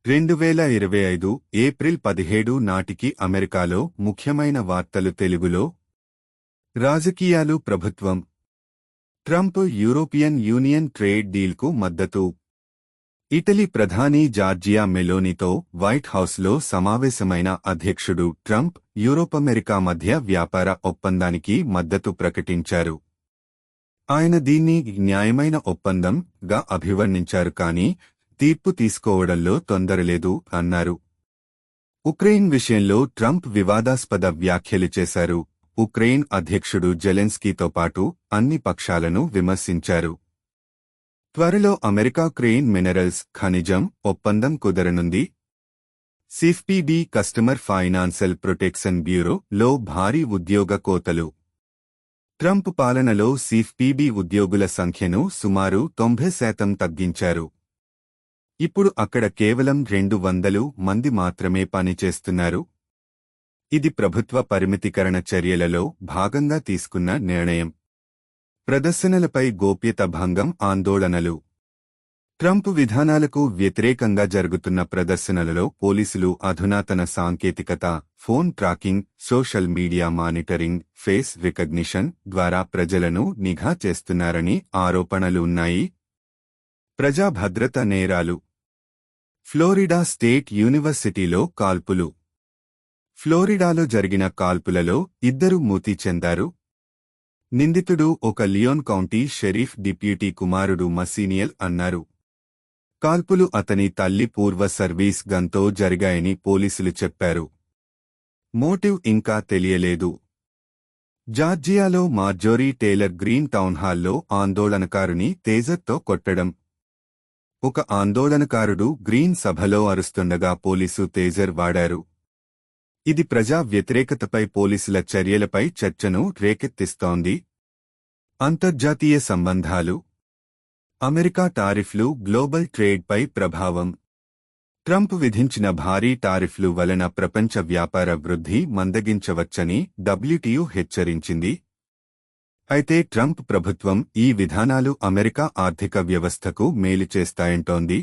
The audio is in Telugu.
2025 ఏప్రిల్ 17 నాటికి అమెరికాలో ముఖ్యమైన వార్తలు తెలుగులో రాజకీయాలు ప్రభుత్వం ట్రంప్ యూరోపియన్ యూనియన్ ట్రేడ్ డీల్కు మద్దతు ఇటలీ ప్రధాని జార్జియా మెలోనీతో వైట్ హౌస్లో సమావేశమైన అధ్యక్షుడు ట్రంప్ యూరోపమెరికా మధ్య వ్యాపార ఒప్పందానికి మద్దతు ప్రకటించారు. ఆయన దీన్ని న్యాయమైన ఒప్పందంగా అభివర్ణించారు కానీ తీర్పు తీసుకోవడంలో తొందరలేదు అన్నారు. ఉక్రెయిన్ విషయంలో ట్రంప్ వివాదాస్పద వ్యాఖ్యలు చేశారు. ఉక్రెయిన్ అధ్యక్షుడు జెలెన్స్కీతో పాటు అన్ని పక్షాలను విమర్శించారు. త్వరలో అమెరికా క్రెయిన్ మినరల్స్ ఖనిజం ఒప్పందం కుదరనుంది. సిఫ్పిబి కస్టమర్ ఫైనాన్షియల్ ప్రొటెక్షన్ బ్యూరో లో భారీ ఉద్యోగ కోతలు. ట్రంప్ పాలనలో సిఫ్పిబి ఉద్యోగుల సంఖ్యను సుమారు 90% తగ్గించారు. ఇప్పుడు అక్కడ కేవలం 200 మంది మాత్రమే పనిచేస్తున్నారు. ఇది ప్రభుత్వ పరిమితీకరణ చర్యలలో భాగంగా తీసుకున్న నిర్ణయం. ప్రదర్శనలపై గోప్యత భంగం ఆందోళనలు. ట్రంప్ విధానాలకు వ్యతిరేకంగా జరుగుతున్న ప్రదర్శనలలో పోలీసులు అధునాతన సాంకేతికత, phone tracking, social media monitoring, face recognition ద్వారా ప్రజలను నిఘా చేస్తున్నారని ఆరోపణలు ఉన్నాయి. ప్రజా భద్రత నేరాలు. ఫ్లోరిడా స్టేట్ యూనివర్సిటీలో కాల్పులు. ఫ్లోరిడాలో జరిగిన కాల్పులలో 2 మృతి చెందారు. నిందితుడు ఒక లియోన్ కౌంటీ షెరీఫ్ డిప్యూటీ కుమారుడు మసీనియల్ అన్నారు. కాల్పులు అతని తల్లి పూర్వ సర్వీస్ గన్తో జరిగాయని పోలీసులు చెప్పారు. మోటివ్ ఇంకా తెలియలేదు. జార్జియాలో మార్జోరీ టేలర్ గ్రీన్ టౌన్హాల్లో ఆందోళనకారుని తేజర్తో కొట్టడం. ఒక ఆందోళనకారుడు గ్రీన్ సభలో అరుస్తుండగా పోలీసు తేజర్ వాడారు. ఇది ప్రజా వ్యతిరేకతపై పోలీసుల చర్యలపై చర్చను రేకెత్తిస్తోంది. అంతర్జాతీయ సంబంధాలు. అమెరికా టారిఫ్లు గ్లోబల్ ట్రేడ్పై ప్రభావం. ట్రంప్ విధించిన భారీ టారిఫ్లు వలన ప్రపంచ వ్యాపార వృద్ధి మందగించవచ్చని WTO హెచ్చరించింది. అయితే ట్రంప్ ప్రభుత్వం ఈ విధానాలు అమెరికా ఆర్థిక వ్యవస్థకు మేలు చేస్తాయంటోంది.